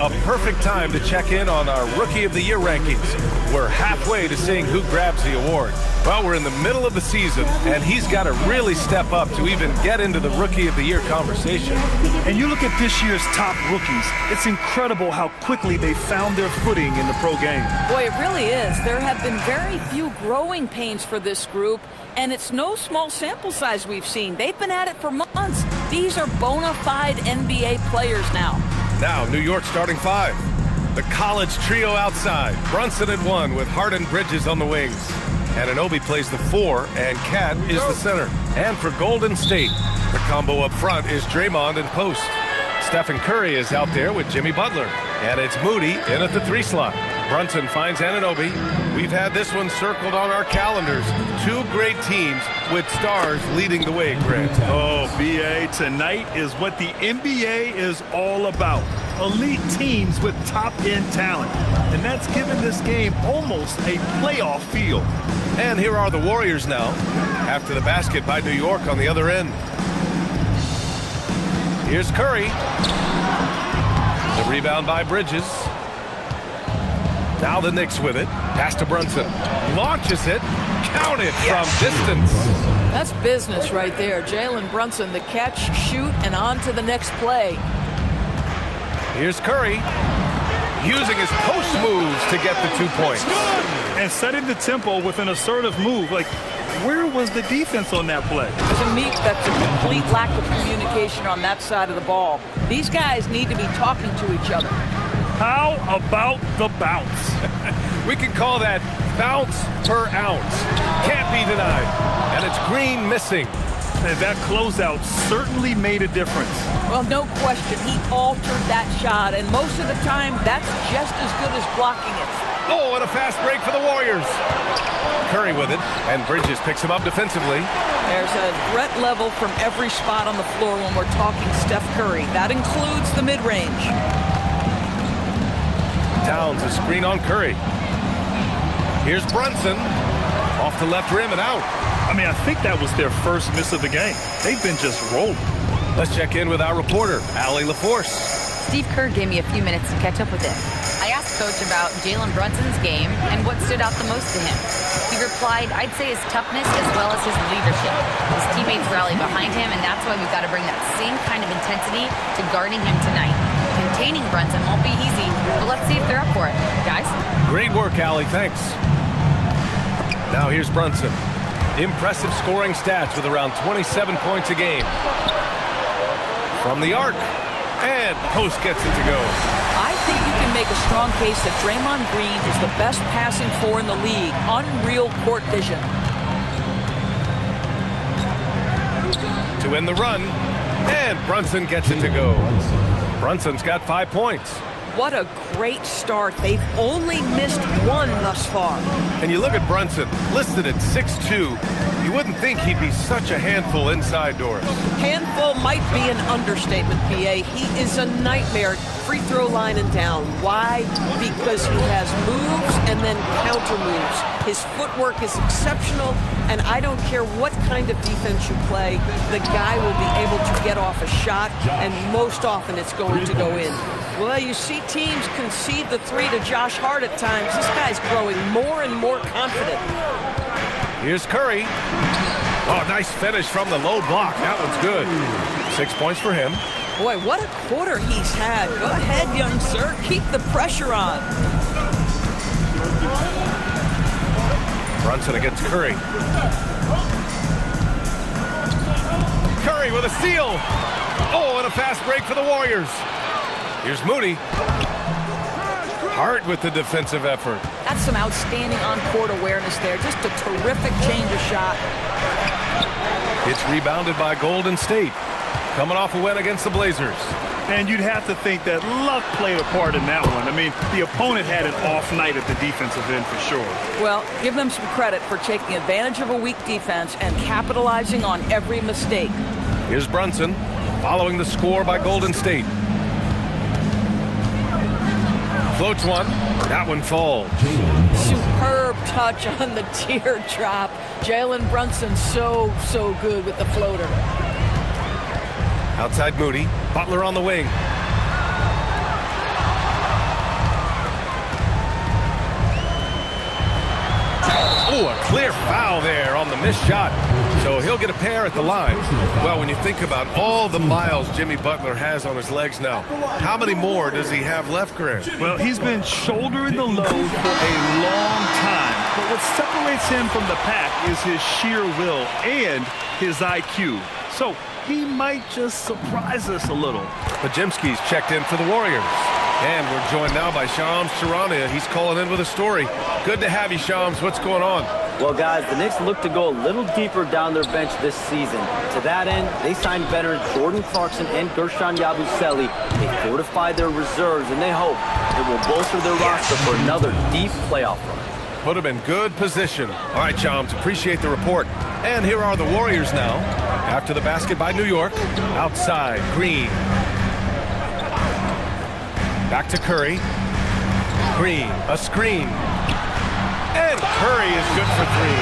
a perfect time to check in on our Rookie of the Year rankings. We're halfway to seeing who grabs the award. Well, we're in the middle of the season, and he's got to really step up to even get into the Rookie of the Year conversation. And you look at this year's top rookies, it's incredible how quickly they found their footing in the pro game. Boy, it really is. There have been very few growing pains for this group, and it's no small sample size we've seen. They've been at it for months. These are bona fide NBA players now. Now, New York starting five. The college trio outside. Brunson at 1 with Hart and Bridges on the wings. Anunoby plays the 4, and Cat is the center. And for Golden State, the combo up front is Draymond and post. Stephen Curry is out there with Jimmy Butler. And it's Moody in at the 3 slot. Brunson finds Anunoby. We've had this one circled on our calendars. Two great teams with stars leading the way, Grant. Oh, B.A., tonight is what the NBA is all about. Elite teams with top-end talent. And that's given this game almost a playoff feel. And here are the Warriors now, after the basket by New York on the other end. Here's Curry. The rebound by Bridges. Now the Knicks with it. Pass to Brunson. Launches it. Count it from distance. That's business right there. Jalen Brunson, the catch, shoot, and on to the next play. Here's Curry. Using his post moves to get the 2 points. And setting the tempo with an assertive move. Like, where was the defense on that play? To me, that's a complete lack of communication on that side of the ball. These guys need to be talking to each other. How about the bounce? We can call that bounce per ounce. Can't be denied. And it's Green missing. And that closeout certainly made a difference. Well, no question. He altered that shot, and most of the time, that's just as good as blocking it. Oh, and a fast break for the Warriors. Curry with it, and Bridges picks him up defensively. There's a threat level from every spot on the floor when we're talking Steph Curry. That includes the mid-range. Towns a screen on Curry. Here's Brunson. Off the left rim and out. I mean, I think that was their first miss of the game. They've been just rolling. Let's check in with our reporter, Allie LaForce. Steve Kerr gave me a few minutes to catch up with him. I asked Coach about Jalen Brunson's game and what stood out the most to him. He replied, I'd say his toughness as well as his leadership. His teammates rally behind him, and that's why we've got to bring that same kind of intensity to guarding him tonight. Containing Brunson won't be easy, but let's see if they're up for it. Guys? Great work, Allie. Thanks. Now here's Brunson. Impressive scoring stats with around 27 points a game. From the arc. And post gets it to go. I think you can make a strong case that Draymond Green is the best passing four in the league. Unreal court vision. To end the run. And Brunson gets it to go. Brunson's got 5 points. What a great start. They've only missed one thus far. And you look at Brunson, listed at 6'2". You wouldn't think he'd be such a handful inside doors. Handful might be an understatement, PA. He is a nightmare free throw line and down. Why? Because he has moves and then counter moves. His footwork is exceptional, and I don't care what kind of defense you play, the guy will be able to get off a shot, and most often it's going to go in. Well, you see teams concede the 3 to Josh Hart at times. This guy's growing more and more confident. Here's Curry. Oh, nice finish from the low block. That one's good. 6 points for him. Boy, what a quarter he's had. Go ahead, young sir. Keep the pressure on. Brunson against Curry. Curry with a steal. Oh, and a fast break for the Warriors. Here's Moody. Hart with the defensive effort. That's some outstanding on-court awareness there. Just a terrific change of shot. It's rebounded by Golden State. Coming off a win against the Blazers. And you'd have to think that luck played a part in that one. I mean, the opponent had an off night at the defensive end for sure. Well, give them some credit for taking advantage of a weak defense and capitalizing on every mistake. Here's Brunson following the score by Golden State. Floats one. That one falls. Superb touch on the teardrop. Jalen Brunson so good with the floater. Outside Moody. Butler on the wing. Missed shot. So he'll get a pair at the line. Well, when you think about all the miles Jimmy Butler has on his legs now, how many more does he have left, Grant? Well, he's been shouldering the load for a long time. But what separates him from the pack is his sheer will and his IQ. So he might just surprise us a little. Pajemski's checked in for the Warriors. And we're joined now by Shams Charania. He's calling in with a story. Good to have you, Shams. What's going on? Well, guys, the Knicks look to go a little deeper down their bench this season. To that end, they signed veterans Jordan Clarkson and Gershon Yabusele. They fortified their reserves, and they hope it will bolster their roster for another deep playoff run. Put him in good position. All right, Shams, appreciate the report. And here are the Warriors now. After the basket by New York. Outside, Green. Back to Curry. Green, a screen. And Curry is good for three.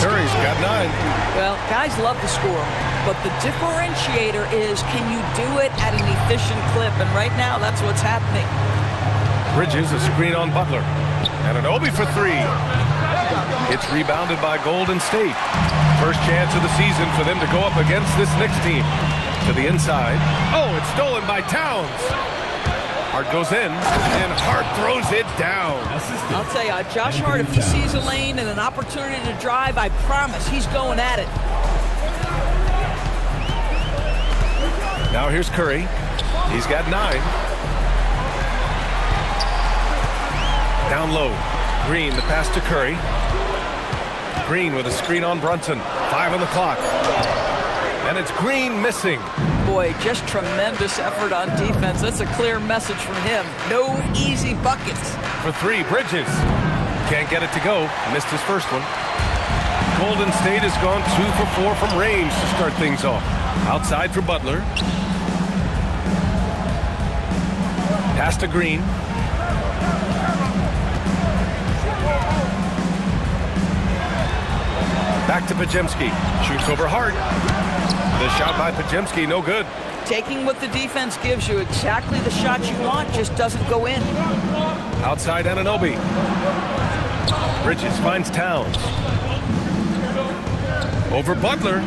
Curry's got 9. Well, guys love to score, but the differentiator is, can you do it at an efficient clip? And right now, that's what's happening. Bridges, a screen on Butler. And an Obi for 3. It's rebounded by Golden State. First chance of the season for them to go up against this Knicks team. To the inside. Oh, it's stolen by Towns. Hart goes in, and Hart throws it down. I'll tell you, Josh Hart, if he sees a lane and an opportunity to drive, I promise he's going at it. Now here's Curry. He's got 9. Down low. Green, the pass to Curry. Green with a screen on Brunson. 5 on the clock. And it's Green missing. Boy, just tremendous effort on defense. That's a clear message from him. No easy buckets. For 3, Bridges. Can't get it to go. Missed his first one. Golden State has gone 2 for 4 from range to start things off. Outside for Butler. Pass to Green. Back to Pajemski. Shoots over Hart. The shot by Pajemski, no good. Taking what the defense gives you, exactly the shot you want, just doesn't go in. Outside Anunoby. Bridges finds Towns. Over Butler.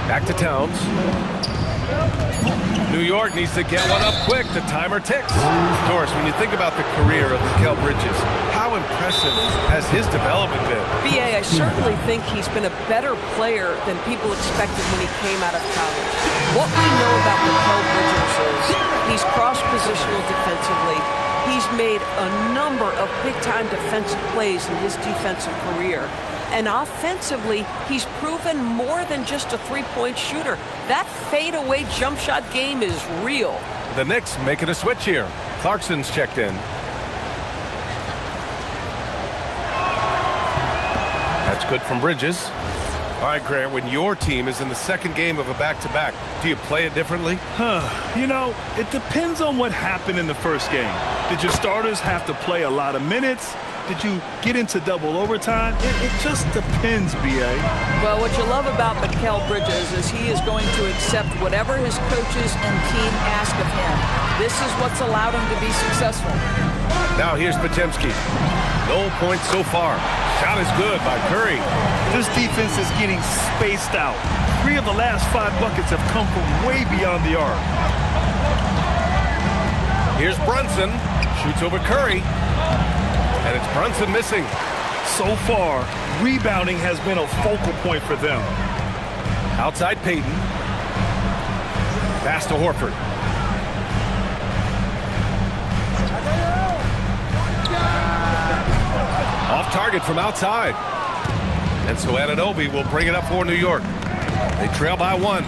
Back to Towns. New York needs to get one up quick. The timer ticks. Of course, when you think about the career of Mikal Bridges, how impressive has his development been? B.A., I certainly think he's been a better player than people expected when he came out of college. What we know about Mikal Bridges is he's cross-positional defensively. He's made a number of big-time defensive plays in his defensive career. And offensively, he's proven more than just a three-point shooter. That fadeaway jump shot game is real. The Knicks making a switch here. Clarkson's checked in. That's good from Bridges. All right, Grant, when your team is in the second game of a back-to-back, do you play it differently? You know, it depends on what happened in the first game. Did your starters have to play a lot of minutes? Did you get into double overtime? It just depends, B.A. Well, what you love about Mikal Bridges is he is going to accept whatever his coaches and team ask of him. This is what's allowed him to be successful. Now here's Pajemski. No points so far. Shot is good by Curry. This defense is getting spaced out. 3 of the last 5 buckets have come from way beyond the arc. Here's Brunson. Shoots over Curry. And it's Brunson missing. So far, rebounding has been a focal point for them. Outside Payton. Pass to Horford. Off target from outside. And so Anunoby will bring it up for New York. They trail by 1.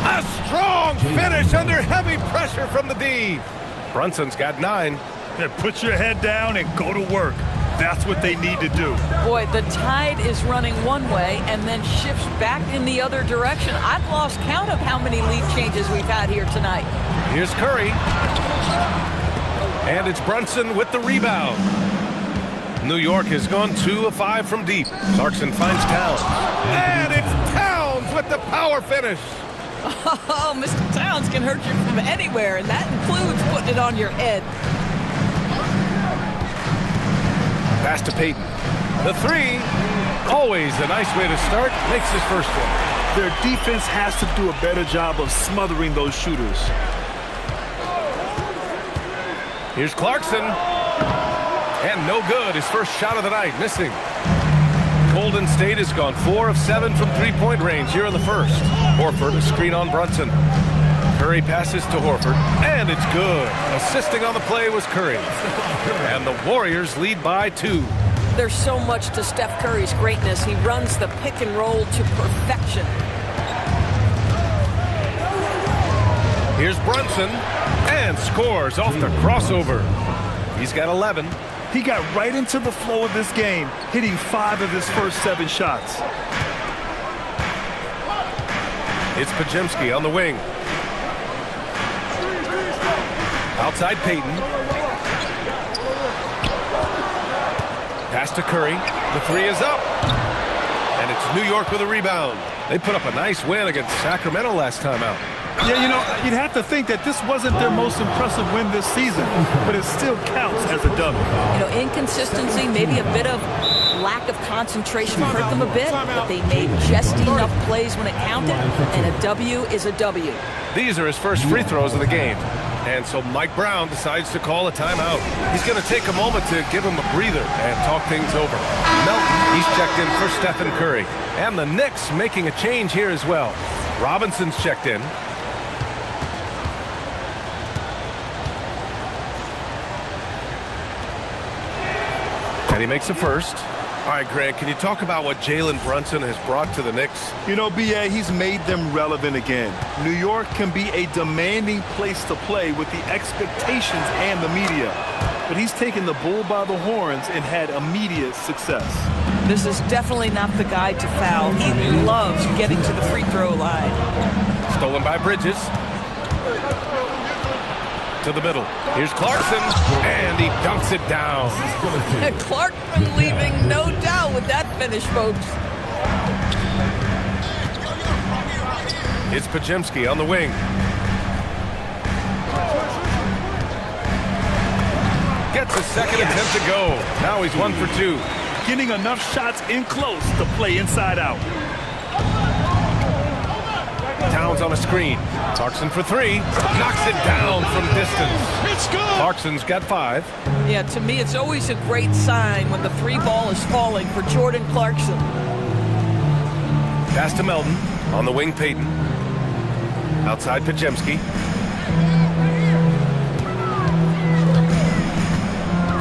A strong finish under heavy pressure from the D. Brunson's got 9. Yeah, put your head down and go to work. That's what they need to do. Boy, the tide is running one way and then shifts back in the other direction. I've lost count of how many lead changes we've had here tonight. Here's Curry. And it's Brunson with the rebound. New York has gone 2 of 5 from deep. Clarkson finds Towns. And it's Towns with the power finish. Oh, Mr. Towns can hurt you from anywhere, and that includes putting it on your head. Pass to Payton. The three, always a nice way to start, makes his first one. Their defense has to do a better job of smothering those shooters. Here's Clarkson. And no good. His first shot of the night, missing. Golden State has gone 4 of 7 from three-point range here in the first. Horford, a screen on Brunson. Curry passes to Horford, and it's good. Assisting on the play was Curry. And the Warriors lead by 2. There's so much to Steph Curry's greatness. He runs the pick and roll to perfection. Here's Brunson, and scores off the crossover. He's got 11. He got right into the flow of this game, hitting 5 of his first 7 shots. It's Podziemski on the wing. Outside Payton. Pass to Curry. The three is up. And it's New York with a rebound. They put up a nice win against Sacramento last time out. Yeah, you know, you'd have to think that this wasn't their most impressive win this season, but it still counts as a W. You know, inconsistency, maybe a bit of lack of concentration hurt them a bit, but they made just enough plays when it counted, and a W is a W. These are his first free throws of the game. And so Mike Brown decides to call a timeout. He's going to take a moment to give him a breather and talk things over. Melton, he's checked in for Stephen Curry. And the Knicks making a change here as well. Robinson's checked in. And he makes a first. All right, Grant, can you talk about what Jalen Brunson has brought to the Knicks? You know, B.A., he's made them relevant again. New York can be a demanding place to play with the expectations and the media. But he's taken the bull by the horns and had immediate success. This is definitely not the guy to foul. He loves getting to the free throw line. Stolen by Bridges. To the middle. Here's Clarkson, and he dunks it down. Clarkson leaving no doubt with that finish, folks. It's Podziemski on the wing. Gets his second attempt to go. Now he's 1 for 2. Getting enough shots in close to play inside out. Towns on a screen. Clarkson for 3. Knocks it down from distance. It's good. Clarkson's got 5. Yeah, to me, it's always a great sign when the three ball is falling for Jordan Clarkson. Pass to Melton. On the wing, Payton. Outside, Podziemski.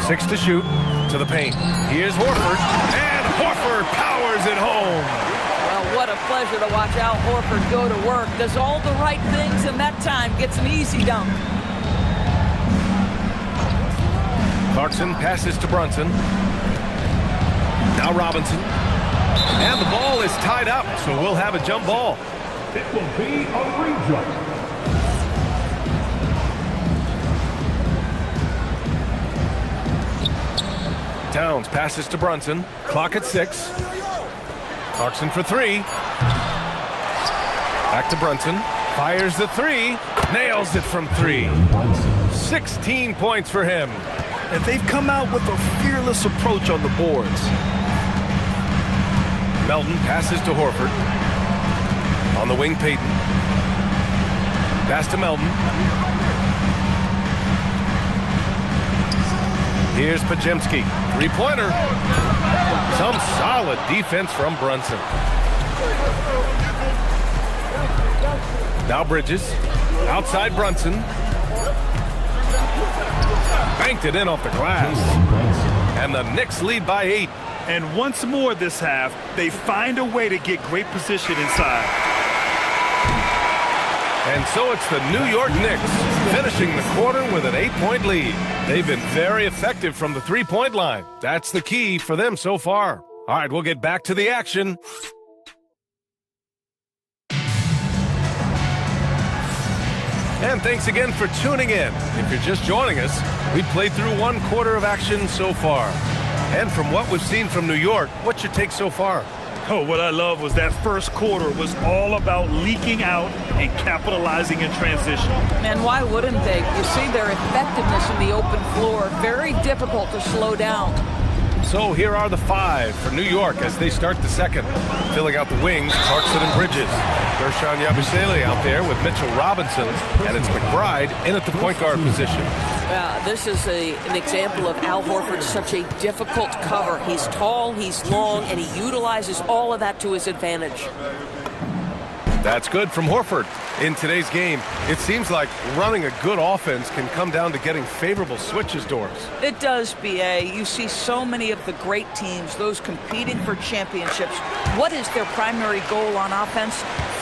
6 to shoot. To the paint. Here's Horford. And Horford powers it home. Well, what a pleasure to watch Al Horford go to work. Does all the right things, and that time gets an easy dunk. Clarkson passes to Brunson. Now Robinson. And the ball is tied up, so we'll have a jump ball. It will be a re-jump. Towns passes to Brunson. Clock at 6. Clarkson for 3. Back to Brunson. Fires the 3. Nails it from 3. 16 points for him. And they've come out with a fearless approach on the boards. Melton passes to Horford. On the wing, Payton. Pass to Melton. Here's Podziemski. Three-pointer. Some solid defense from Brunson. Now Bridges. Outside Brunson. Banked it in off the glass. And the Knicks lead by 8. And once more this half, they find a way to get great position inside. And so it's the New York Knicks finishing the quarter with an 8-point lead. They've been very effective from the three-point line. That's the key for them so far. All right, we'll get back to the action. And thanks again for tuning in. If you're just joining us, we've played through 1 quarter of action so far. And from what we've seen from New York, what's your take so far? Oh, what I love was that first quarter was all about leaking out and capitalizing in transition. And why wouldn't they? You see their effectiveness in the open floor. Very difficult to slow down. So here are the 5 for New York as they start the second. Filling out the wings, Clarkson and Bridges. Gershon Yabusele out there with Mitchell Robinson, and it's McBride in at the point guard position. This is an example of Al Horford's such a difficult cover. He's tall, he's long, and he utilizes all of that to his advantage. That's good from Horford. In today's game, it seems like running a good offense can come down to getting favorable switches, Doris. It does, B.A. You see so many of the great teams, those competing for championships. What is their primary goal on offense?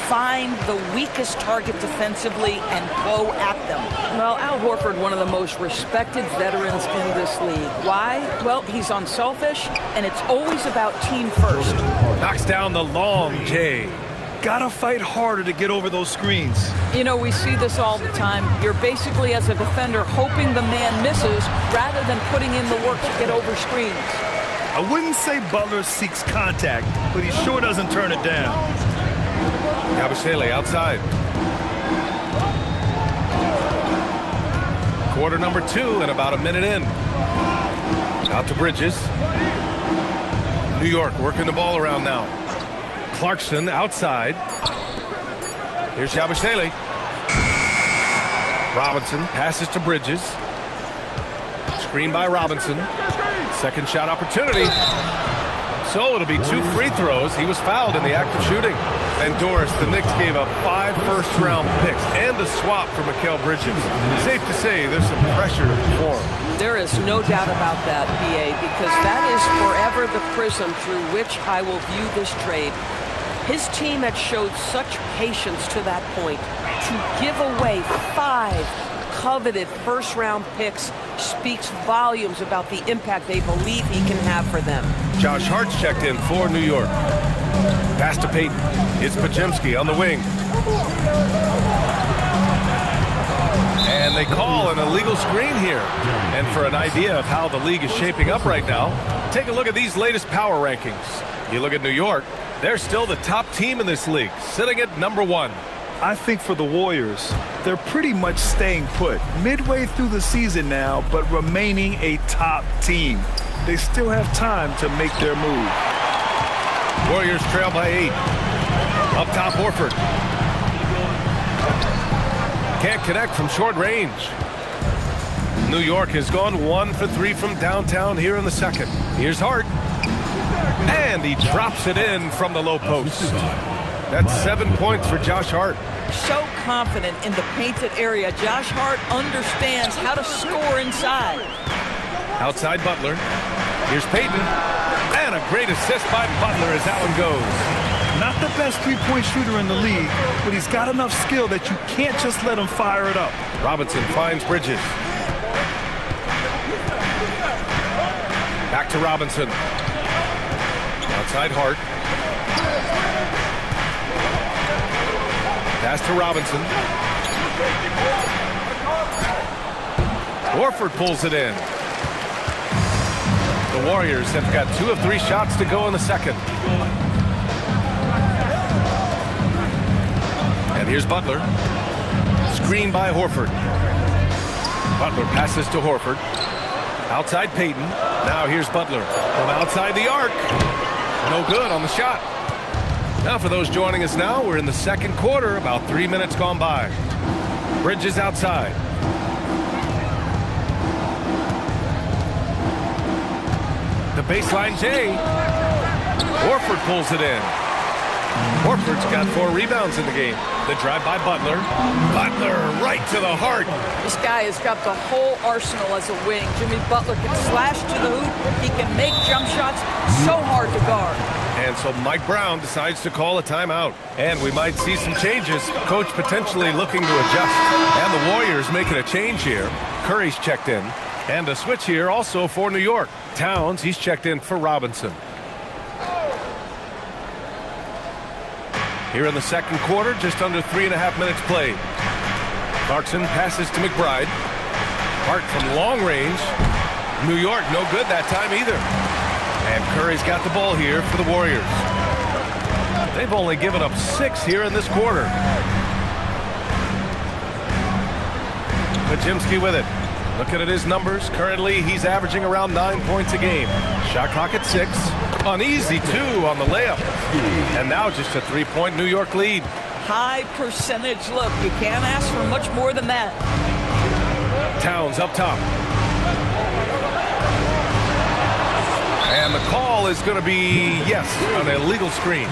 Find the weakest target defensively and go at them. Well, Al Horford, one of the most respected veterans in this league. Why? Well, he's unselfish, and it's always about team first. Knocks down the long J. Gotta fight harder to get over those screens. You know, we see this all the time. You're basically, as a defender, hoping the man misses rather than putting in the work to get over screens. I wouldn't say Butler seeks contact, but he sure doesn't turn it down. Yabusele outside. Quarter number 2 and about a minute in. Out to Bridges. New York working the ball around now. Clarkson outside. Here's Yabusele. Robinson passes to Bridges. Screen by Robinson. Second shot opportunity. So it'll be 2 free throws. He was fouled in the act of shooting. And Doris, the Knicks gave up 5 first-round picks and a swap for Mikal Bridges. Safe to say there's some pressure to perform. There is no doubt about that, B.A., because that is forever the prism through which I will view this trade. His team had showed such patience to that point. To give away 5 coveted first-round picks speaks volumes about the impact they believe he can have for them. Josh Hart's checked in for New York. Pass to Payton. It's Podziemski on the wing. And they call an illegal screen here. And for an idea of how the league is shaping up right now, take a look at these latest power rankings. You look at New York, they're still the top team in this league, sitting at number 1. I think for the Warriors, they're pretty much staying put midway through the season now, but remaining a top team. They still have time to make their move. Warriors trail by 8. Up top, Horford. Can't connect from short range. New York has gone 1 for 3 from downtown here in the second. Here's Hart. And he drops it in from the low post. That's 7 points for Josh Hart. So confident in the painted area. Josh Hart understands how to score inside. Outside Butler. Here's Payton. And a great assist by Butler as that one goes. Not the best three-point shooter in the league, but he's got enough skill that you can't just let him fire it up. Robinson finds Bridges. Back to Robinson. Outside Hart. Pass to Robinson. Horford pulls it in. The Warriors have got 2 of 3 shots to go in the second. And here's Butler. Screen by Horford. Butler passes to Horford. Outside Payton. Now here's Butler from outside the arc. No good on the shot. Now for those joining us now, we're in the second quarter, about 3 minutes gone by. Bridges outside. The baseline J. Horford pulls it in. Horford's got 4 rebounds in the game. The drive by Butler. Butler right to the heart. This guy has got the whole arsenal as a wing. Jimmy Butler can slash to the hoop. He can make jump shots so hard to guard. And so Mike Brown decides to call a timeout. And we might see some changes. Coach potentially looking to adjust. And the Warriors making a change here. Curry's checked in. And a switch here also for New York. Towns, he's checked in for Robinson. Here in the second quarter, just under 3.5 minutes played. Clarkson passes to McBride. Hart from long range. New York, no good that time either. And Curry's got the ball here for the Warriors. They've only given up 6 here in this quarter. Podziemski with it. Looking at his numbers, currently he's averaging around 9 points a game. Shot clock at 6. An easy 2 on the layup. And now just a 3-point New York lead. High percentage look. You can't ask for much more than that. Towns up top. And the call is going to be, yes, an illegal screen.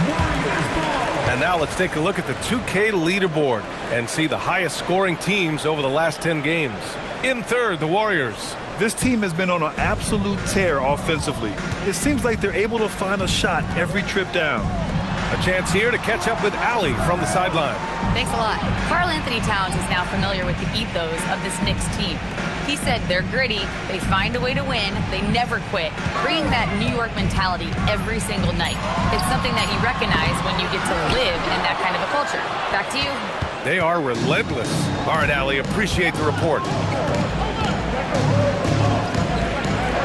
And now let's take a look at the 2K leaderboard and see the highest scoring teams over the last 10 games. In third, the Warriors. This team has been on an absolute tear offensively. It seems like they're able to find a shot every trip down. A chance here to catch up with Allie from the sideline. Thanks a lot. Karl Anthony Towns is now familiar with the ethos of this Knicks team. He said they're gritty, they find a way to win, they never quit, bringing that New York mentality every single night. It's something that you recognize when you get to live in that kind of a culture. Back to you. They are relentless. All right, Allie, appreciate the report.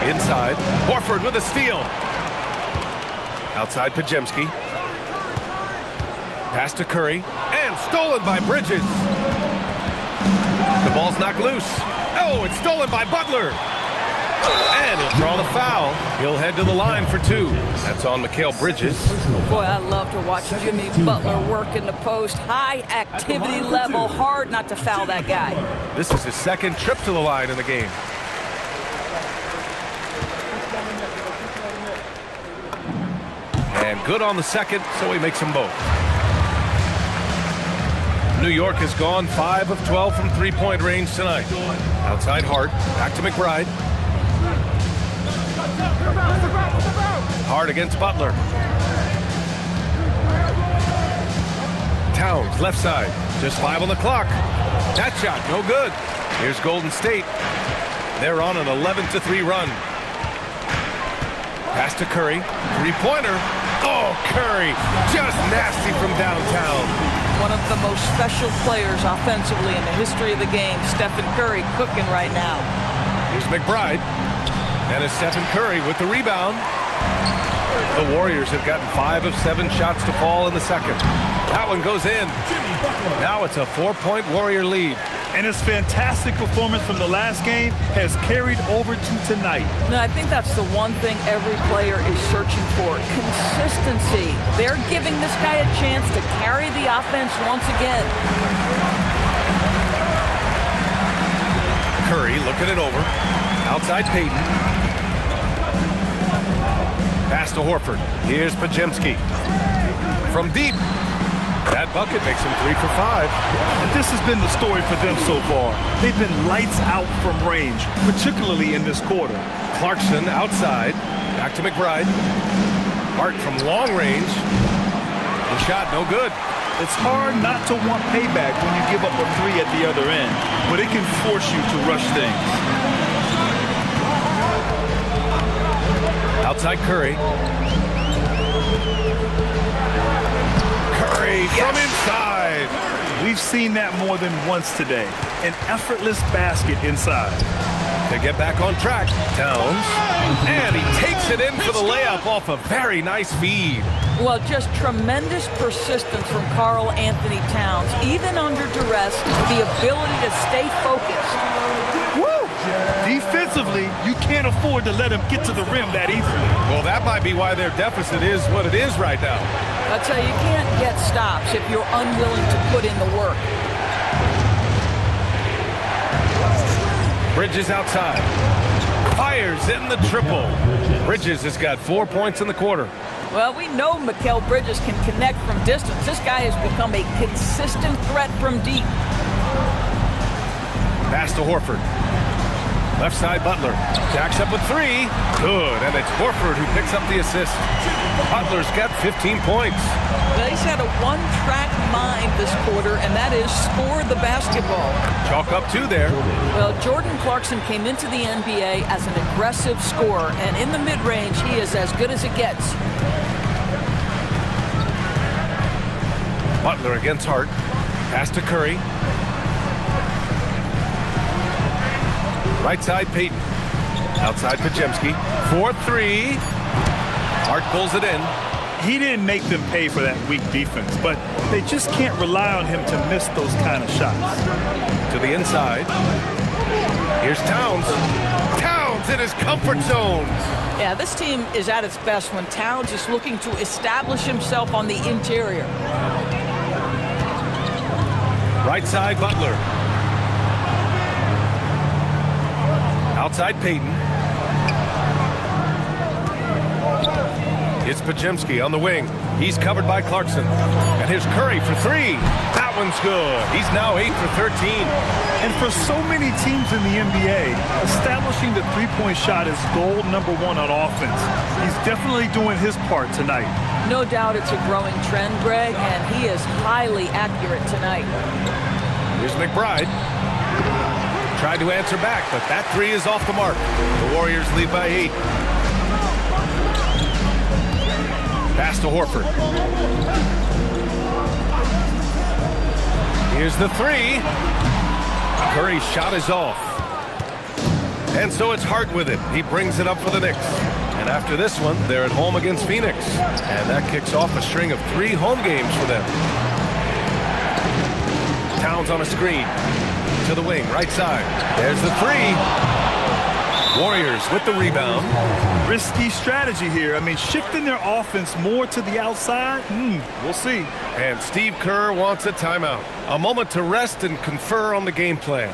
Inside, Horford with a steal. Outside, Pajemski. Pass to Curry, and stolen by Bridges. The ball's knocked loose. Oh, it's stolen by Butler. And he'll draw the foul. He'll head to the line for 2. That's on Mikal Bridges. Boy, I love to watch Jimmy Butler work in the post. High activity level. Hard not to foul that guy. This is his second trip to the line in the game. And good on the second, so he makes them both. New York has gone 5 of 12 from three-point range tonight. Outside Hart, back to McBride. Hart against Butler. Towns, left side, just 5 on the clock. That shot, no good. Here's Golden State. They're on an 11-3 run. Pass to Curry, three-pointer. Oh, Curry, just nasty from downtown. One of the most special players offensively in the history of the game, Stephen Curry, cooking right now. Here's McBride. And it's Stephen Curry with the rebound. The Warriors have gotten 5 of 7 shots to fall in the second. That one goes in. Now it's a 4-point Warrior lead. And his fantastic performance from the last game has carried over to tonight. And I think that's the one thing every player is searching for, consistency. They're giving this guy a chance to carry the offense once again. Curry looking it over. Outside Payton. Pass to Horford. Here's Pajemski. From deep. That bucket makes him 3 for 5. And this has been the story for them so far. They've been lights out from range, particularly in this quarter. Clarkson outside. Back to McBride. Hart from long range. The shot no good. It's hard not to want payback when you give up a 3 at the other end, but it can force you to rush things. Outside Curry. Curry from inside. We've seen that more than once today. An effortless basket inside. To get back on track, Towns. And he takes it in for the layup off a very nice feed. Well, just tremendous persistence from Karl Anthony Towns. Even under duress, the ability to stay focused. Woo! Defensively, you can't afford to let him get to the rim that easily. Well, that might be why their deficit is what it is right now. I'll tell you, you can't get stops if you're unwilling to put in the work. Bridges outside. Fires in the triple. Bridges has got 4 points in the quarter. Well, we know Mikal Bridges can connect from distance. This guy has become a consistent threat from deep. Pass to Horford. Left side Butler. Jacks up with 3. Good. And it's Horford who picks up the assist. Butler's got 15 points. Well, he's had a one-track mind this quarter, and that is score the basketball. Chalk up 2 there. Well, Jordan Clarkson came into the NBA as an aggressive scorer, and in the mid-range, he is as good as it gets. Butler against Hart. Pass to Curry. Right side, Payton. Outside, Pajemski. 4-3. Hart pulls it in. He didn't make them pay for that weak defense, but they just can't rely on him to miss those kind of shots. To the inside. Here's Towns. Towns in his comfort zone. Yeah, this team is at its best when Towns is looking to establish himself on the interior. Right side, Butler. Outside, Payton. It's Pajemski on the wing. He's covered by Clarkson. And here's Curry for three. That one's good. He's now 8 for 13. And for so many teams in the NBA, establishing the three-point shot is goal number one on offense. He's definitely doing his part tonight. No doubt it's a growing trend, Greg, and he is highly accurate tonight. Here's McBride. Tried to answer back, but that three is off the mark. The Warriors lead by 8. Pass to Horford. Here's the three. Curry's shot is off. And so it's Hart with it. He brings it up for the Knicks. And after this one, they're at home against Phoenix. And that kicks off a string of 3 home games for them. Towns on a screen. To the wing, right side. There's the three. Warriors with the rebound. Risky strategy here. I mean, shifting their offense more to the outside, we'll see. And Steve Kerr wants a timeout. A moment to rest and confer on the game plan.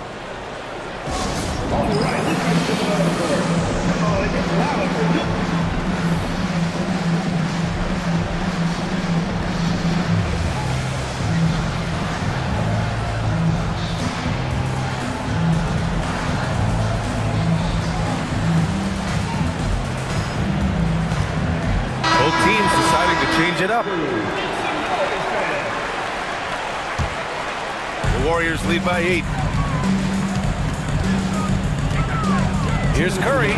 Both teams deciding to change it up. The Warriors lead by 8. Here's Curry.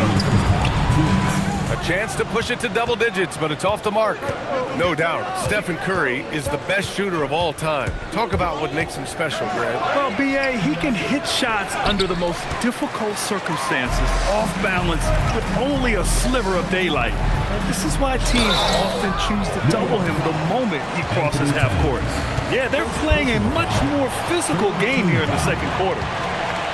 A chance to push it to double digits, but it's off the mark. No doubt, Stephen Curry is the best shooter of all time. Talk about what makes him special, Grant. Well, B.A., he can hit shots under the most difficult circumstances, off balance, with only a sliver of daylight. And this is why teams often choose to double him the moment he crosses half court. Yeah, they're playing a much more physical game here in the second quarter.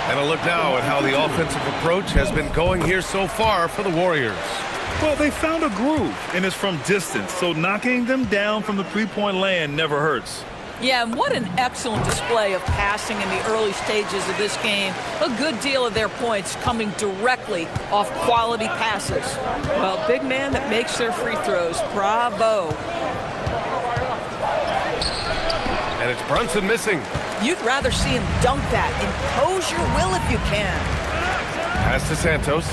And a look now at how the offensive approach has been going here so far for the Warriors. Well, they found a groove, and it's from distance, so knocking them down from the three-point land never hurts. Yeah, and what an excellent display of passing in the early stages of this game. A good deal of their points coming directly off quality passes. Well, big man that makes their free throws. Bravo. And it's Brunson missing. You'd rather see him dunk that. Impose your will if you can. Pass to Santos.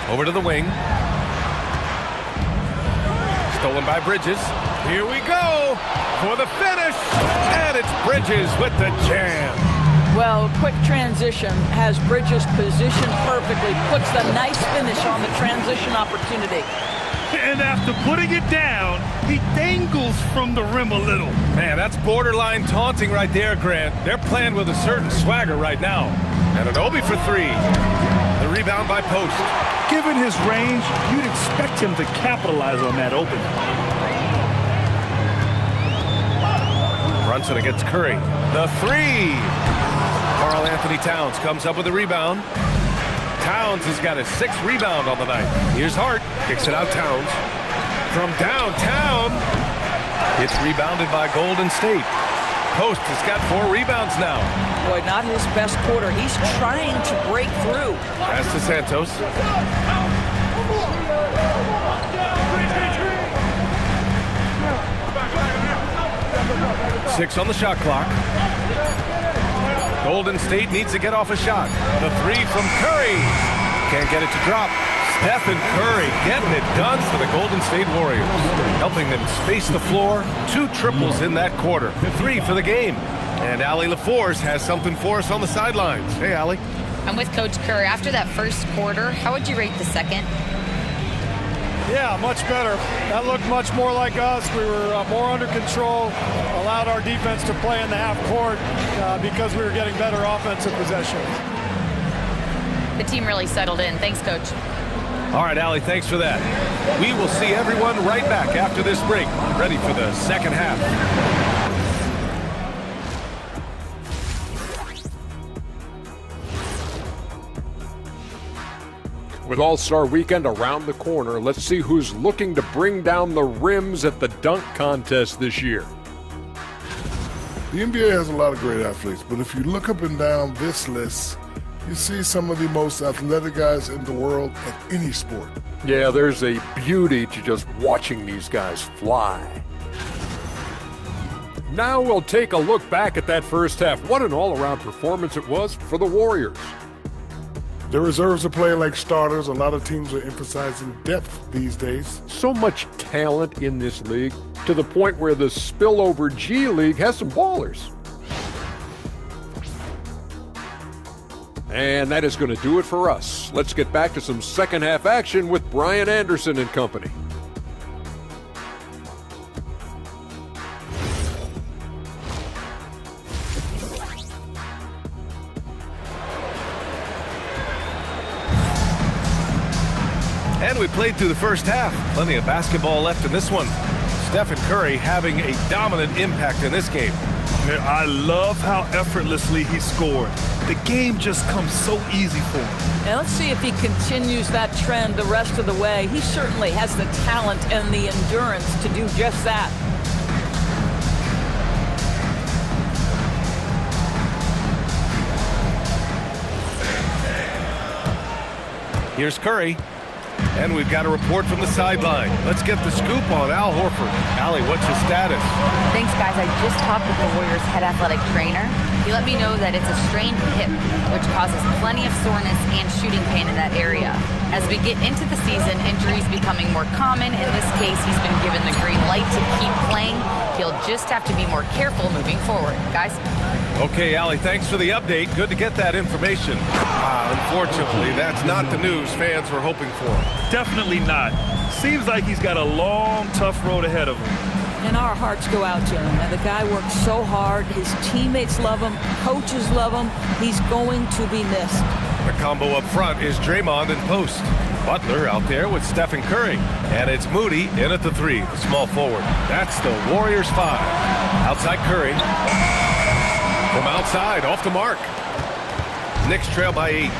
Over to the wing. Stolen by Bridges. Here we go for the finish. And it's Bridges with the jam. Well, quick transition has Bridges positioned perfectly. Puts the nice finish on the transition opportunity. And after putting it down, he dangles from the rim a little. Man, that's borderline taunting right there, Grant. They're playing with a certain swagger right now. And an Obi for three. The rebound by Post. Given his range, you'd expect him to capitalize on that opening. Brunson against Curry. The three. Karl Anthony Towns comes up with a rebound. Towns has got his 6th rebound on the night. Here's Hart. Kicks it out Towns. From downtown. It's rebounded by Golden State. Post has got 4 rebounds now. Boy, not his best quarter. He's trying to break through. Pass to Santos. 6 on the shot clock. Golden State needs to get off a shot. The 3 from Curry. Can't get it to drop. Stephen Curry getting it done for the Golden State Warriors. Helping them space the floor. 2 triples in that quarter. 3 for the game. And Allie LaForce has something for us on the sidelines. Hey, Allie. I'm with Coach Kerr. After that first quarter, how would you rate the second? Yeah, much better. That looked much more like us. We were more under control, allowed our defense to play in the half court because we were getting better offensive possessions. The team really settled in. Thanks, Coach. All right, Allie, thanks for that. We will see everyone right back after this break, ready for the second half. With All-Star Weekend around the corner, let's see who's looking to bring down the rims at the dunk contest this year. The NBA has a lot of great athletes, but if you look up and down this list, you see some of the most athletic guys in the world at any sport. Yeah, there's a beauty to just watching these guys fly. Now we'll take a look back at that first half. What an all-around performance it was for the Warriors. The reserves are playing like starters. A lot of teams are emphasizing depth these days. So much talent in this league, to the point where the spillover G League has some ballers. And that is going to do it for us. Let's get back to some second half action with Brian Anderson and company. And we played through the first half. Plenty of basketball left in this one. Stephen Curry having a dominant impact in this game. I love how effortlessly he scored. The game just comes so easy for him. Now let's see if he continues that trend the rest of the way. He certainly has the talent and the endurance to do just that. Here's Curry. And we've got a report from the sideline. Let's get the scoop on Al Horford. Allie, what's his status? Thanks, guys. I just talked with the Warriors' head athletic trainer. He let me know that it's a strained hip, which causes plenty of soreness and shooting pain in that area. As we get into the season, injuries becoming more common. In this case, he's been given the green light to keep playing. He'll just have to be more careful moving forward. Guys? Okay, Allie, thanks for the update. Good to get that information. Unfortunately, that's not the news fans were hoping for. Definitely not. Seems like he's got a long, tough road ahead of him. And our hearts go out to him. And the guy works so hard. His teammates love him. Coaches love him. He's going to be missed. The combo up front is Draymond and post. Butler out there with Stephen Curry. And it's Moody in at the three, the small forward. That's the Warriors 5. Outside Curry. From outside, off the mark. Knicks trail by 8.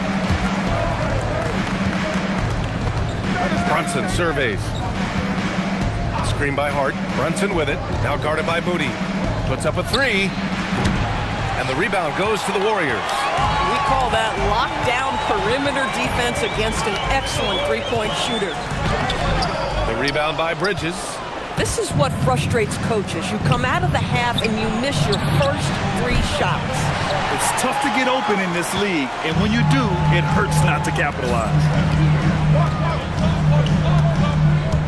Brunson surveys. Screen by Hart. Brunson with it. Now guarded by Moody. Puts up a three. And the rebound goes to the Warriors. We call that lockdown perimeter defense against an excellent three-point shooter. The rebound by Bridges. This is what frustrates coaches. You come out of the half and you miss your first 3 shots. It's tough to get open in this league, and when you do, it hurts not to capitalize.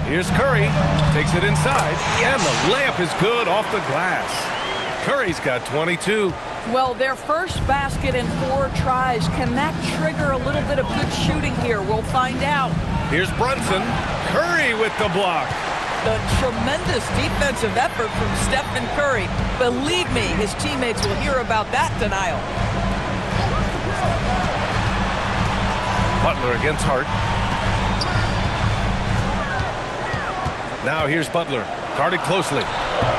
Here's Curry. Takes it inside. And the layup is good off the glass. Curry's got 22. Well, their first basket in 4 tries. Can that trigger a little bit of good shooting here? We'll find out. Here's Brunson. Curry with the block. The tremendous defensive effort from Stephen Curry. Believe me, his teammates will hear about that denial. Butler against Hart. Now here's Butler. Guarded closely.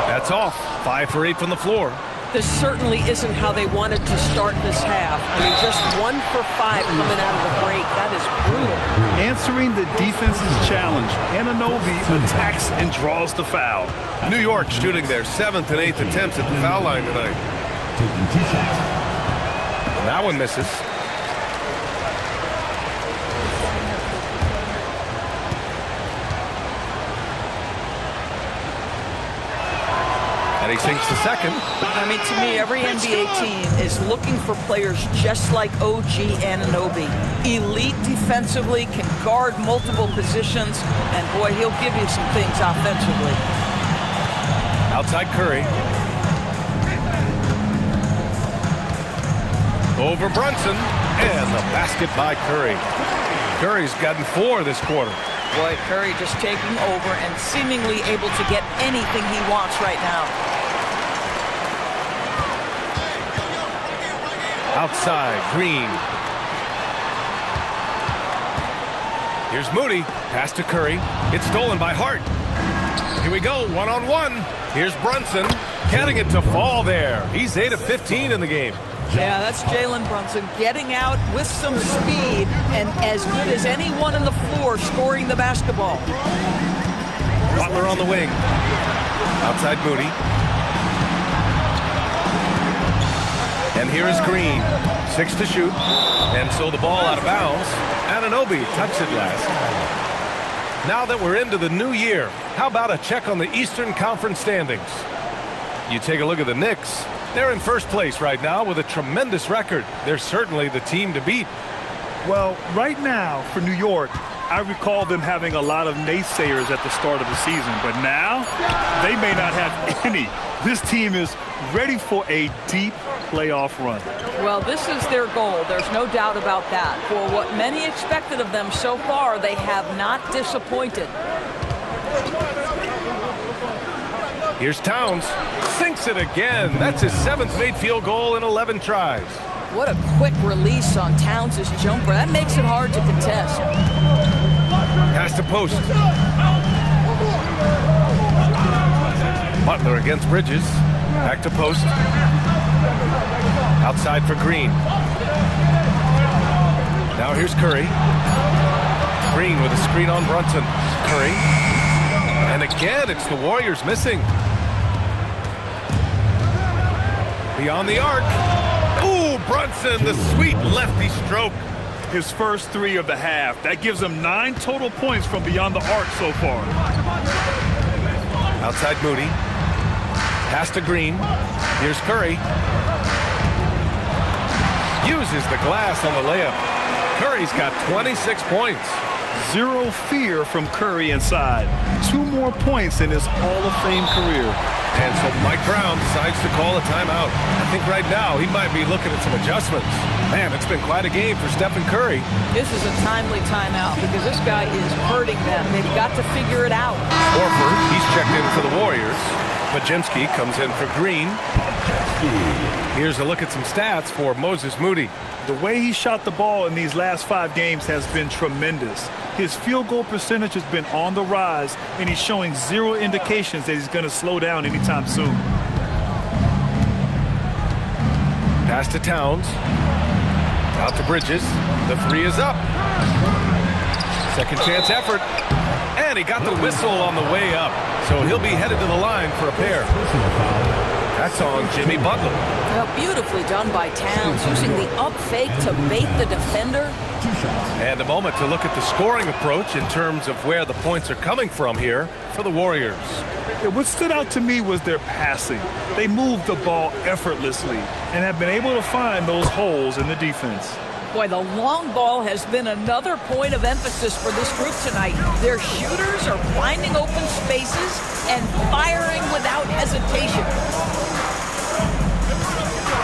That's off. 5 for 8 from the floor. This certainly isn't how they wanted to start this half. I mean, just 1 for 5 coming out of the break. That is brutal. Answering the defense's challenge, Anunoby attacks and draws the foul. New York shooting their 7th and 8th attempts at the foul line tonight. And that one misses. And he sinks the second. I mean, to me, every NBA team is looking for players just like OG Anunoby. Elite defensively, can guard multiple positions, and boy, he'll give you some things offensively. Outside Curry. Over Brunson, and the basket by Curry. Curry's gotten 4 this quarter. Boy, Curry just taking over and seemingly able to get anything he wants right now. Outside, Green. Here's Moody. Pass to Curry. It's stolen by Hart. Here we go, one-on-one. Here's Brunson. Getting it to fall there. He's 8 of 15 in the game. Yeah, that's Jalen Brunson getting out with some speed and as good as anyone on the floor scoring the basketball. Butler on the wing. Outside Moody. And here is Green. 6 to shoot. And so the ball out of bounds. Anunoby touched it last. Now that we're into the new year, how about a check on the Eastern Conference standings? You take a look at the Knicks. They're in first place right now with a tremendous record. They're certainly the team to beat. Well, right now for New York, I recall them having a lot of naysayers at the start of the season, but now they may not have any. This team is ready for a deep playoff run. Well, this is their goal. There's no doubt about that. For what many expected of them so far, they have not disappointed. Here's Towns. Sinks it again. That's his 7th made field goal in 11 tries. What a quick release on Towns' jumper. That makes it hard to contest. Pass to post. Butler against Bridges. Back to post. Outside for Green. Now here's Curry. Green with a screen on Brunson. Curry. And again, it's the Warriors missing. Beyond the arc. Ooh, Brunson, the sweet lefty stroke. His first 3 of the half. That gives him 9 total points from beyond the arc so far. Outside Moody. Pass to Green. Here's Curry. Uses the glass on the layup. Curry's got 26 points. Zero fear from Curry inside. 2 more points in his Hall of Fame career. And so Mike Brown decides to call a timeout. I think right now he might be looking at some adjustments. Man, it's been quite a game for Stephen Curry. This is a timely timeout because this guy is hurting them. They've got to figure it out. Horford, he's checked in for the Warriors. Pajemski comes in for Green. Here's a look at some stats for Moses Moody. The way he shot the ball in these last 5 games has been tremendous. His field goal percentage has been on the rise, and he's showing 0 indications that he's going to slow down anytime soon. Pass to Towns. Out to Bridges. The 3 is up. Second chance effort. And he got the whistle on the way up. So he'll be headed to the line for a pair. That's on Jimmy Butler. Well, beautifully done by Towns, using the up fake to bait the defender. And a moment to look at the scoring approach in terms of where the points are coming from here for the Warriors. What stood out to me was their passing. They moved the ball effortlessly and have been able to find those holes in the defense. Boy, the long ball has been another point of emphasis for this group tonight. Their shooters are finding open spaces and firing without hesitation.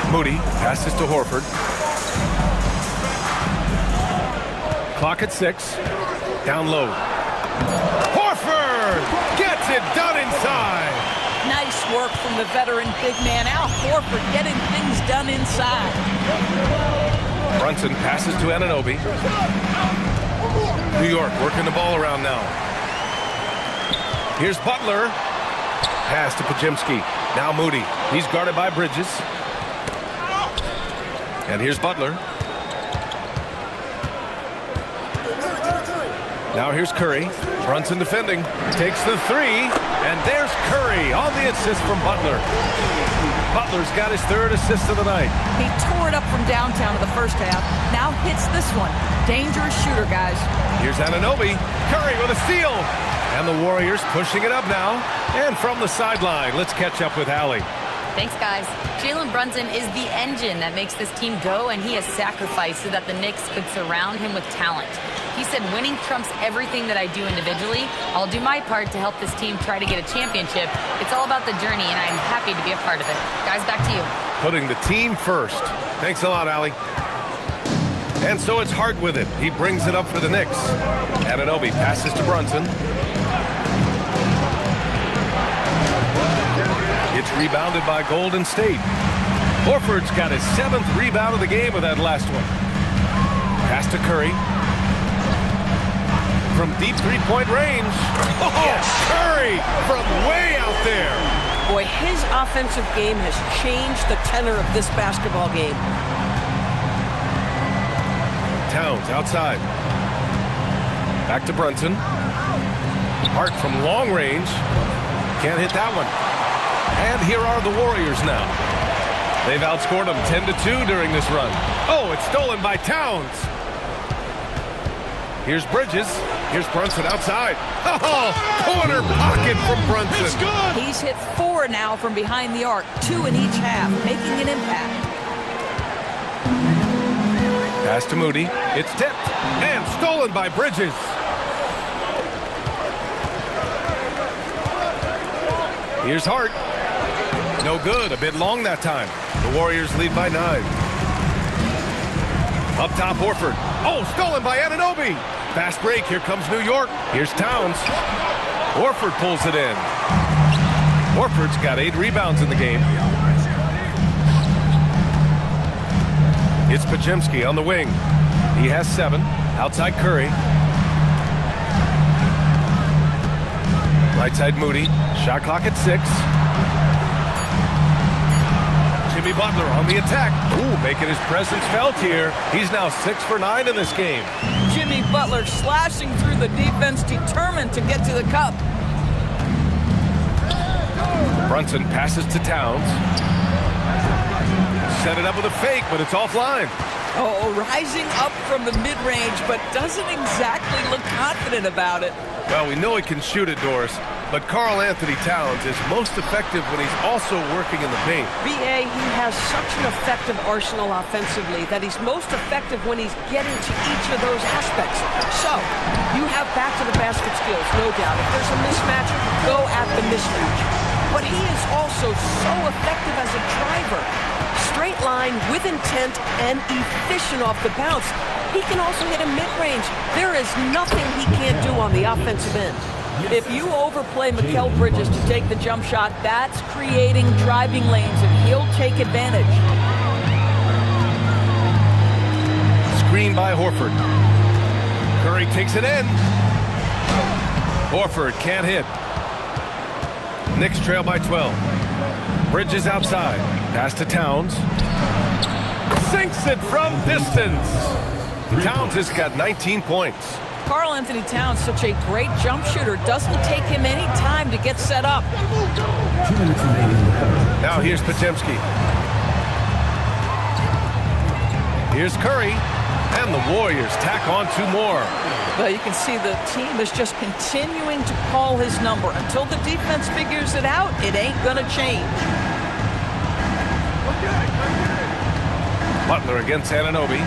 Moody passes to Horford. Clock at 6. Down low. Horford gets it done inside. Nice work from the veteran big man. Al Horford getting things done inside. Brunson passes to Anunoby. New York working the ball around now. Here's Butler. Pass to Pajemski. Now Moody. He's guarded by Bridges. And here's Butler. Now here's Curry. Brunson defending. Takes the 3. And there's Curry on the assist from Butler. Butler's got his 3rd assist of the night. He tore it up from downtown in the first half. Now hits this one. Dangerous shooter, guys. Here's Anunoby. Curry with a steal. And the Warriors pushing it up now. And from the sideline, let's catch up with Allie. Thanks, guys. Jalen Brunson is the engine that makes this team go, and he has sacrificed so that the Knicks could surround him with talent. He said, winning trumps everything that I do individually. I'll do my part to help this team try to get a championship. It's all about the journey, and I'm happy to be a part of it. Guys, back to you. Putting the team first. Thanks a lot, Allie. And so it's Hart with it. He brings it up for the Knicks. Anunoby passes to Brunson. It's rebounded by Golden State. Horford's got his 7th rebound of the game with that last one. Pass to Curry. From deep 3-point range. Oh, yes. Curry from way out there. Boy, his offensive game has changed the tenor of this basketball game. Towns outside. Back to Brunson. Hart from long range. Can't hit that one. And here are the Warriors now. They've outscored them 10-2 during this run. Oh, it's stolen by Towns. Here's Bridges. Here's Brunson outside. Oh, corner pocket from Brunson. It's good. He's hit 4 now from behind the arc, 2 in each half, making an impact. Pass to Moody. It's tipped and stolen by Bridges. Here's Hart. No good. A bit long that time. The Warriors lead by 9. Up top, Horford. Oh, stolen by Anunoby. Fast break. Here comes New York. Here's Towns. Horford pulls it in. Horford's got 8 rebounds in the game. It's Podziemski on the wing. He has 7. Outside Curry. Right side Moody. Shot clock at 6. Jimmy Butler on the attack. Ooh, making his presence felt here. He's now 6 for 9 in this game. Jimmy Butler slashing through the defense, determined to get to the cup. Brunson passes to Towns. Set it up with a fake, but it's offline. Oh, rising up from the mid-range, but doesn't exactly look confident about it. Well, we know he can shoot it, Doris, but Karl Anthony Towns is most effective when he's also working in the paint. BA, he has such an effective arsenal offensively that he's most effective when he's getting to each of those aspects. So, you have back to the basket skills, no doubt. If there's a mismatch, go at the mismatch. But he is also so effective as a driver. Straight line, with intent, and efficient off the bounce. He can also hit a mid-range. There is nothing he can't do on the offensive end. If you overplay Mikal Bridges to take the jump shot, that's creating driving lanes, and he'll take advantage. Screen by Horford. Curry takes it in. Horford can't hit. Knicks trail by 12. Bridges outside. Pass to Towns. Sinks it from distance. Towns has got 19 points. Karl Anthony Towns, such a great jump shooter, doesn't take him any time to get set up. Now here's Podziemski. Here's Curry. And the Warriors tack on 2 more. Well, you can see the team is just continuing to call his number. Until the defense figures it out, it ain't going to change. Butler against Anunoby.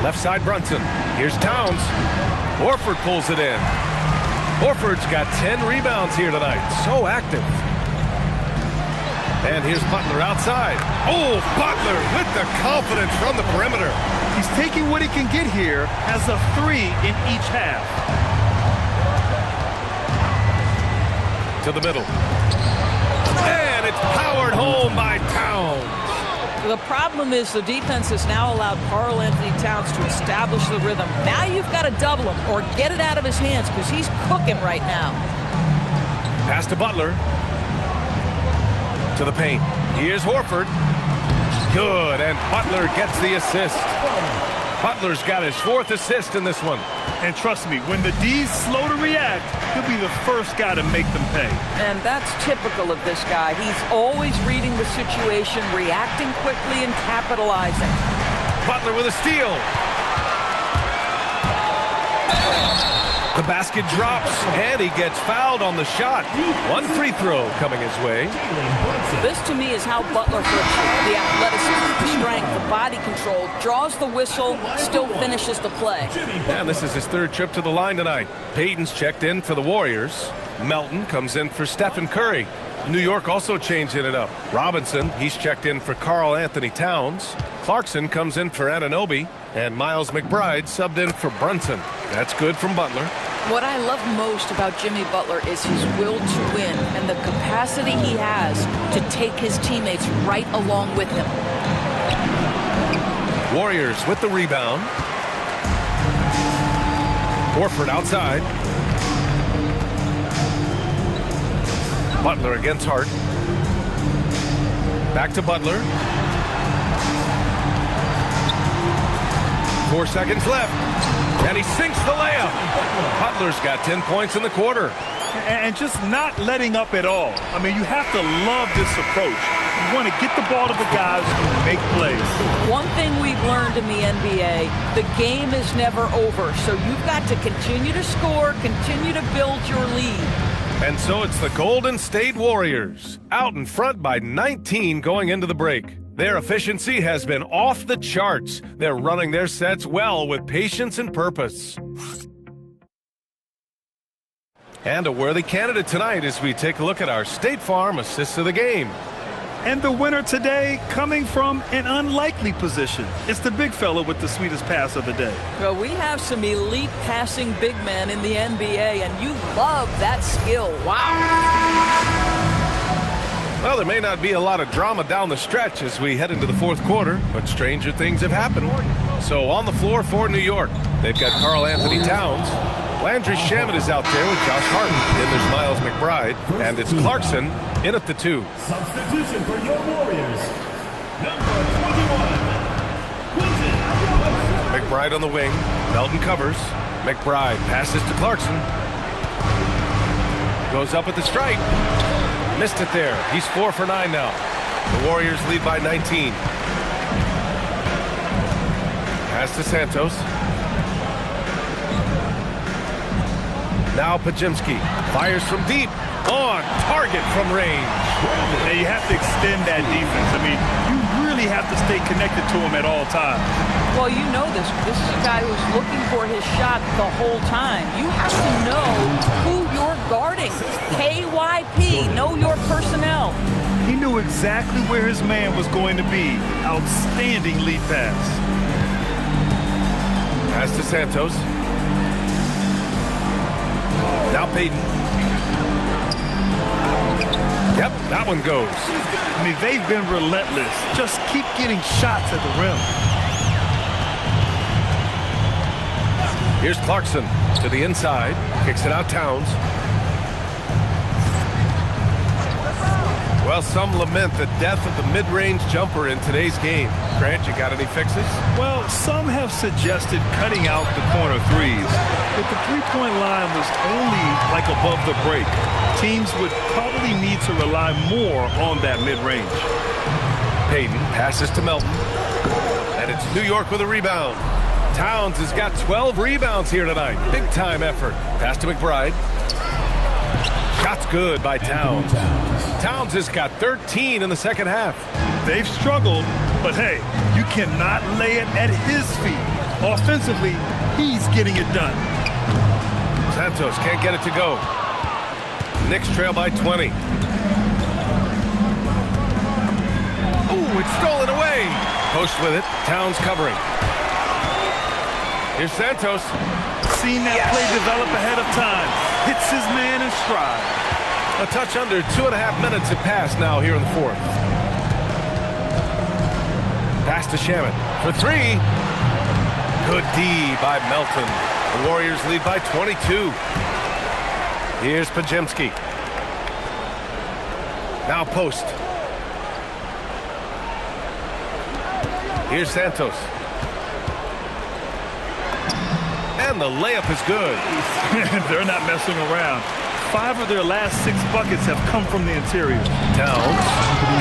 Left side Brunson. Here's Towns. Horford pulls it in. Horford's got 10 rebounds here tonight. So active. And here's Butler outside. Oh, Butler with the confidence from the perimeter. He's taking what he can get here as a 3 in each half. To the middle. And it's powered home by Towns. The problem is the defense has now allowed Karl Anthony Towns to establish the rhythm. Now you've got to double him or get it out of his hands because he's cooking right now. Pass to Butler. To the paint. Here's Horford. Good, and Butler gets the assist. Butler's got his 4th assist in this one. And trust me, when the D's slow to react, he'll be the first guy to make them pay. And that's typical of this guy. He's always reading the situation, reacting quickly, and capitalizing. Butler with a steal. The basket drops, and he gets fouled on the shot. 1 free throw coming his way. This, to me, is how Butler puts it. The athleticism, the strength, the body control, draws the whistle, still finishes the play. And this is his 3rd trip to the line tonight. Payton's checked in for the Warriors. Melton comes in for Stephen Curry. New York also changing it up. Robinson, he's checked in for Karl Anthony Towns. Clarkson comes in for Anunoby. And Miles McBride subbed in for Brunson. That's good from Butler. What I love most about Jimmy Butler is his will to win and the capacity he has to take his teammates right along with him. Warriors with the rebound. Horford outside. Butler against Hart. Back to Butler. 4 seconds left. And he sinks the layup. Butler's got 10 points in the quarter. And just not letting up at all. I mean, you have to love this approach. You want to get the ball to the guys who make plays. One thing we've learned in the NBA, the game is never over. So you've got to continue to score, continue to build your lead. And so it's the Golden State Warriors, out in front by 19 going into the break. Their efficiency has been off the charts. They're running their sets well with patience and purpose. And a worthy candidate tonight as we take a look at our State Farm assists of the game. And the winner today coming from an unlikely position. It's the big fella with the sweetest pass of the day. Well, we have some elite passing big men in the NBA, and you love that skill. Wow. Well, there may not be a lot of drama down the stretch as we head into the fourth quarter, but stranger things have happened. So on the floor for New York, they've got Karl Anthony Towns. Landry Shamet is out there with Josh Hart. Then there's Miles McBride, and it's Clarkson in at the 2. Substitution for your Warriors. Number 21, Quentin. McBride on the wing. Melton covers. McBride passes to Clarkson. Goes up at the stripe. Missed it there. He's 4 for 9 now. The Warriors lead by 19. Pass to Santos. Now Pajemski fires from deep. On target from range. Now you have to extend that defense. I mean, you really have to stay connected to him at all times. Well, you know this. This is a guy who's looking for his shot the whole time. You have to know who you're guarding. KYP, know your personnel. He knew exactly where his man was going to be. Outstanding lead pass. Pass to Santos. Now Payton. Yep, that one goes. I mean, they've been relentless. Just keep getting shots at the rim. Here's Clarkson to the inside. Kicks it out Towns. Well, some lament the death of the mid-range jumper in today's game. Grant, you got any fixes? Well, some have suggested cutting out the corner threes. But the three-point line was only like above the break. Teams would probably need to rely more on that mid-range. Payton passes to Melton. And it's New York with a rebound. Towns has got 12 rebounds here tonight. Big-time effort. Pass to McBride. Shot's good by Towns. Towns has got 13 in the second half. They've struggled, but hey, you cannot lay it at his feet. Offensively, he's getting it done. Santos can't get it to go. Knicks trail by 20. Ooh, it's stolen away. Post with it. Towns covering. Here's Santos. Seen that play develop ahead of time. Hits his man in stride. A touch under 2.5 minutes have passed now here in the fourth. Pass to Shamet for 3. Good D by Melton. The Warriors lead by 22. Here's Pajemski. Now post. Here's Santos. And the layup is good. They're not messing around. 5 of their last 6 buckets have come from the interior. Towns.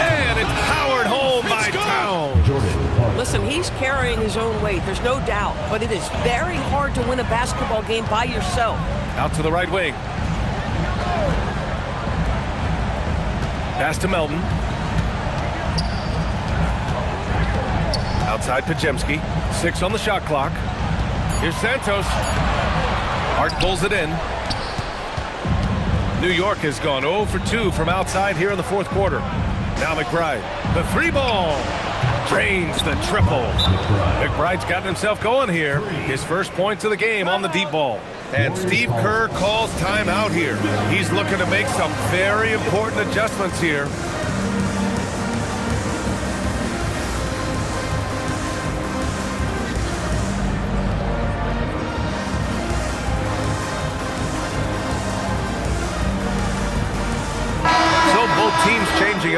And it's powered home by Towns. Listen, he's carrying his own weight. There's no doubt. But it is very hard to win a basketball game by yourself. Out to the right wing. Pass to Melton. Outside Pajemski. 6 on the shot clock. Here's Santos. Hart pulls it in. New York has gone 0 for 2 from outside here in the fourth quarter. Now McBride. The 3 ball. Drains the triple. McBride's gotten himself going here. His first points of the game on the deep ball. And Steve Kerr calls timeout here. He's looking to make some very important adjustments here.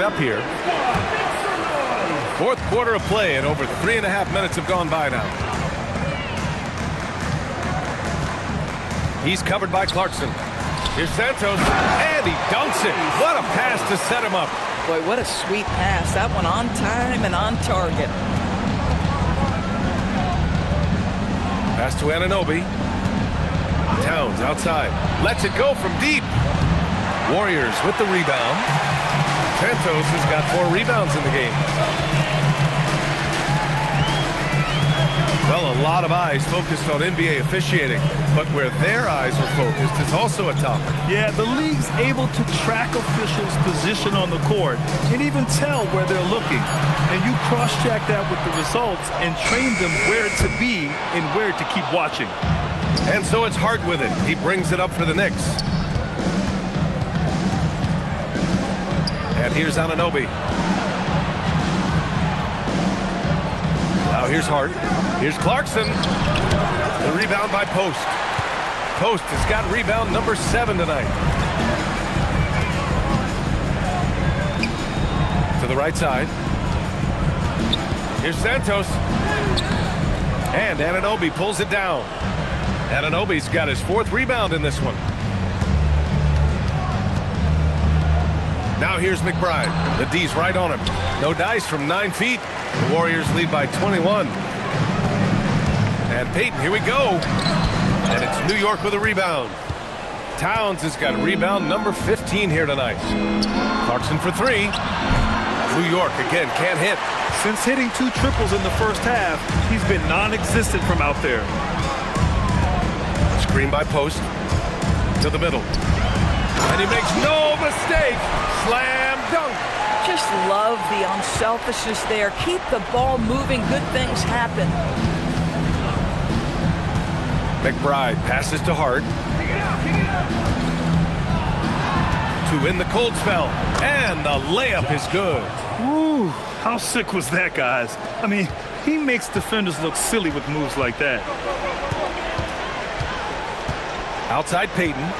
up here. Fourth quarter of play, and over 3.5 minutes have gone by now. He's covered by Clarkson. Here's Santos, and he dunks it. What a pass to set him up. Boy, what a sweet pass. That one on time and on target. Pass to Anunoby. Towns outside. Lets it go from deep. Warriors with the rebound. Santos has got 4 rebounds in the game. Well, a lot of eyes focused on NBA officiating, but where their eyes are focused is also a topic. Yeah, the league's able to track officials' position on the court and even tell where they're looking. And you cross-check that with the results and train them where to be and where to keep watching. And so it's Hart with it. He brings it up for the Knicks. And here's Anunoby. Now here's Hart. Here's Clarkson. The rebound by Post. Post has got rebound number 7 tonight. To the right side. Here's Santos. And Anunoby pulls it down. Anunoby's got his 4th rebound in this one. Now here's McBride. The D's right on him. No dice from 9 feet. The Warriors lead by 21. And Payton, here we go. And it's New York with a rebound. Towns has got rebound number 15 here tonight. Clarkson for 3. New York again can't hit. Since hitting 2 triples in the first half, he's been non-existent from out there. Screen by Post. To the middle. And he makes no mistake. Slam dunk. Just love the unselfishness there. Keep the ball moving. Good things happen. McBride passes to Hart. To win the cold spell. And the layup is good. Ooh, how sick was that, guys? I mean, he makes defenders look silly with moves like that. Outside Payton.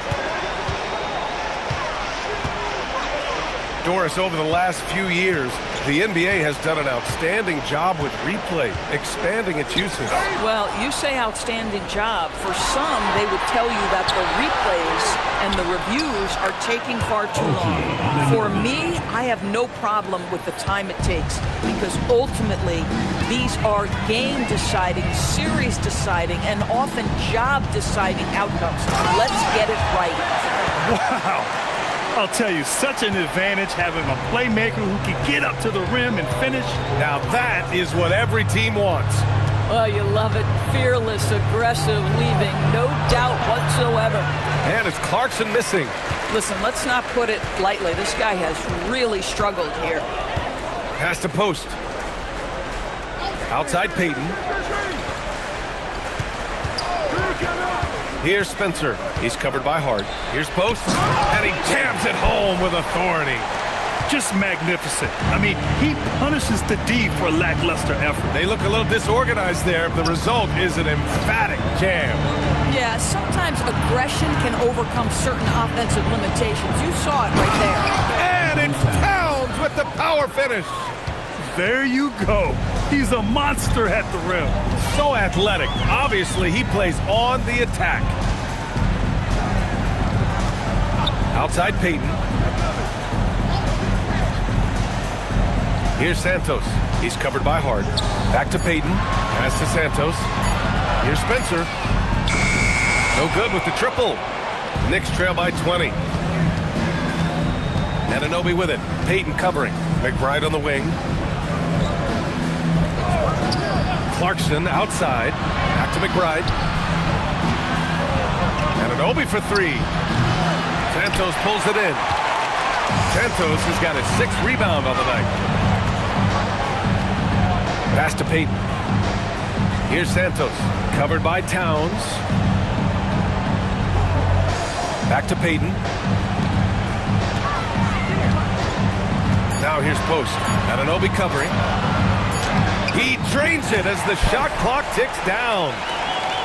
Doris, over the last few years, the NBA has done an outstanding job with replay, expanding its usage. Well, you say outstanding job. For some, they would tell you that the replays and the reviews are taking far too long. For me, I have no problem with the time it takes because ultimately, these are game-deciding, series-deciding, and often job-deciding outcomes. Let's get it right. Wow. I'll tell you, such an advantage having a playmaker who can get up to the rim and finish. Now that is what every team wants. Oh, you love it. Fearless, aggressive, leaving. No doubt whatsoever. And it's Clarkson missing. Listen, let's not put it lightly. This guy has really struggled here. Pass to Post. Outside Payton. Here's Spencer. He's covered by Hart. Here's Post. And he jams it home with authority. Just magnificent. I mean, he punishes the D for lackluster effort. They look a little disorganized there. The result is an emphatic jam. Yeah, sometimes aggression can overcome certain offensive limitations. You saw it right there. And it's Towns with the power finish. There you go. He's a monster at the rim. So athletic. Obviously, he plays on the attack. Outside Payton. Here's Santos. He's covered by Hart. Back to Payton. Pass to Santos. Here's Spencer. No good with the triple. Knicks trail by 20. Anunoby with it. Payton covering. McBride on the wing. Clarkson outside. Back to McBride. Anunoby for 3. Santos pulls it in. Santos has got his 6th rebound on the night. Pass to Payton. Here's Santos. Covered by Towns. Back to Payton. Now here's Post. Anunoby covering. He drains it as the shot clock ticks down.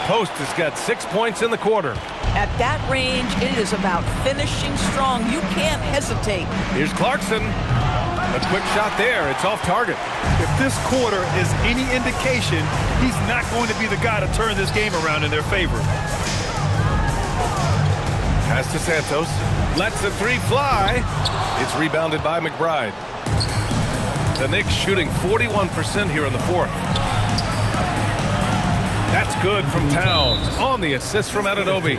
Post has got 6 points in the quarter. At that range, it is about finishing strong. You can't hesitate. Here's Clarkson. A quick shot there. It's off target. If this quarter is any indication, he's not going to be the guy to turn this game around in their favor. Pass to Santos. Lets the three fly. It's rebounded by McBride. The Knicks shooting 41% here in the fourth. That's good from Towns on the assist from Anunoby.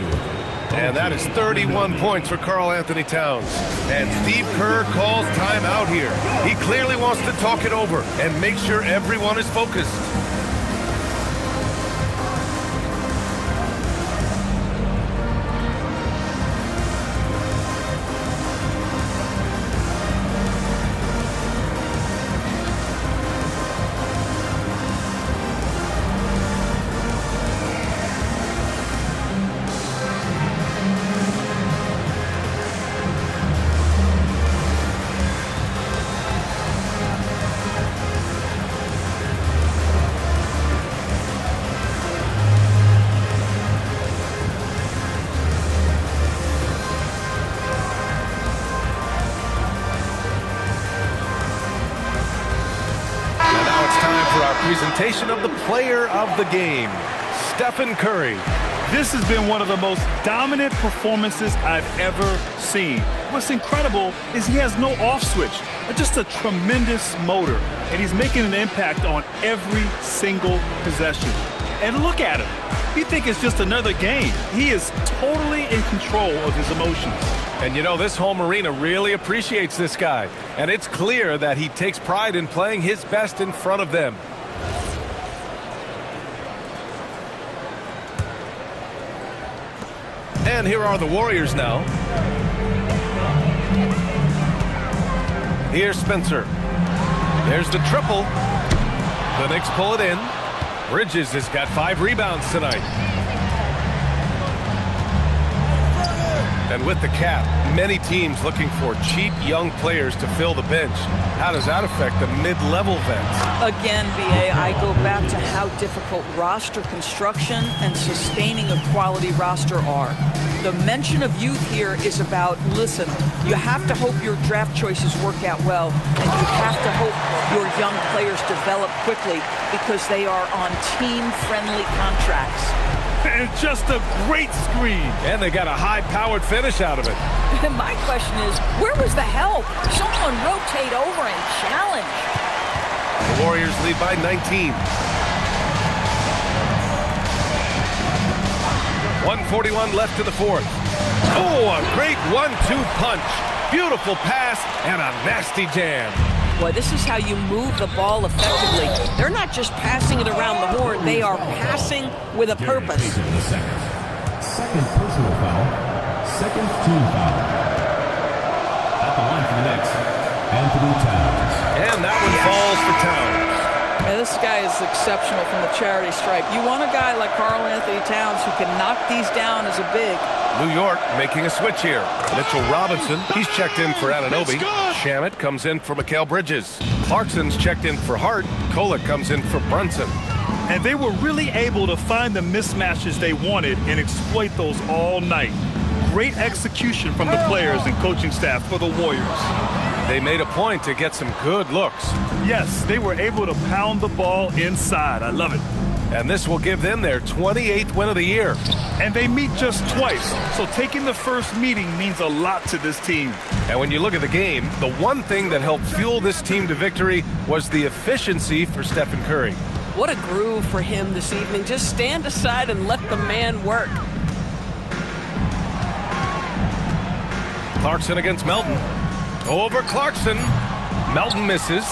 And that is 31 points for Karl Anthony Towns. And Steve Kerr calls timeout here. He clearly wants to talk it over and make sure everyone is focused. Presentation of the player of the game, Stephen Curry. This has been one of the most dominant performances I've ever seen. What's incredible is he has no off switch, just a tremendous motor, and he's making an impact on every single possession. And look at him. You think it's just another game. He is totally in control of his emotions. And you know, this home arena really appreciates this guy, and it's clear that he takes pride in playing his best in front of them. And here are the Warriors now. Here's Spencer. There's the triple. The Knicks pull it in. Bridges has got 5 rebounds tonight. And with the cap, many teams looking for cheap young players to fill the bench. How does that affect the mid-level vets? Again, BA, I go back to how difficult roster construction and sustaining a quality roster are. The mention of youth here is about, listen, you have to hope your draft choices work out well, and you have to hope your young players develop quickly because they are on team-friendly contracts. And just a great screen. And they got a high-powered finish out of it. My question is, where was the help? Someone rotate over and challenge. The Warriors lead by 19. 1:41 left in the fourth. Oh, a great 1-2 punch. Beautiful pass and a nasty jam. Boy, this is how you move the ball effectively. They're not just passing it around the horn. They are passing with a purpose. Second personal foul. Second team foul. At the line for the Knicks, Anthony Towns. And that one falls for Towns. Yeah, this guy is exceptional from the charity stripe. You want a guy like Karl Anthony Towns who can knock these down as a big. New York making a switch here. Mitchell Robinson, he's checked in for Anunoby. Shamet comes in for Mikal Bridges. Clarkson's checked in for Hart. Kolek comes in for Brunson. And they were really able to find the mismatches they wanted and exploit those all night. Great execution from the players and coaching staff for the Warriors. They made a point to get some good looks. Yes, they were able to pound the ball inside. I love it. And this will give them their 28th win of the year. And they meet just twice, so taking the first meeting means a lot to this team. And when you look at the game, the one thing that helped fuel this team to victory was the efficiency for Stephen Curry. What a groove for him this evening. Just stand aside and let the man work. Clarkson against Melton. Over Clarkson. Melton misses.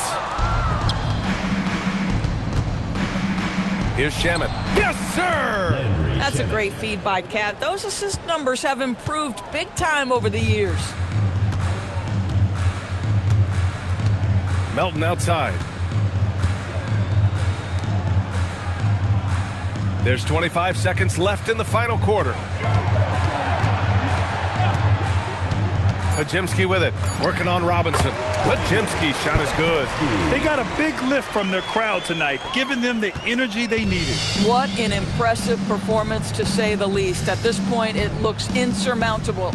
Here's Shamet. Yes, sir! That's a great feed by Cat. Those assist numbers have improved big time over the years. Melton outside. There's 25 seconds left in the final quarter. Podziemski with it, working on Robinson. Podziemski's shot is good. They got a big lift from their crowd tonight, giving them the energy they needed. What an impressive performance, to say the least. At this point, it looks insurmountable.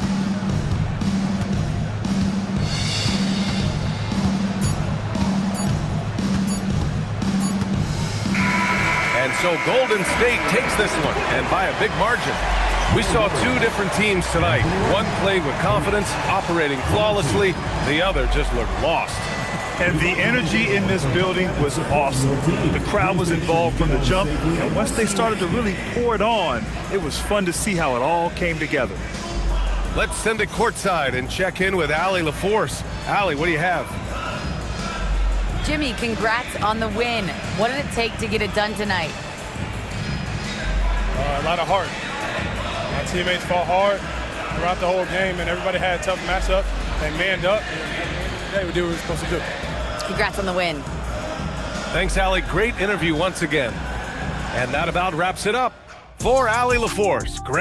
So Golden State takes this one, and by a big margin. We saw two different teams tonight. One played with confidence, operating flawlessly. The other just looked lost. And the energy in this building was awesome. The crowd was involved from the jump, and once they started to really pour it on, it was fun to see how it all came together. Let's send it courtside and check in with Allie LaForce. Allie, what do you have? Jimmy, congrats on the win. What did it take to get it done tonight? A lot of heart. My teammates fought hard throughout the whole game, and everybody had a tough matchup. They manned up, and we did what we were supposed to do. Congrats on the win. Thanks, Allie. Great interview once again. And that about wraps it up. For Allie LaForce, great.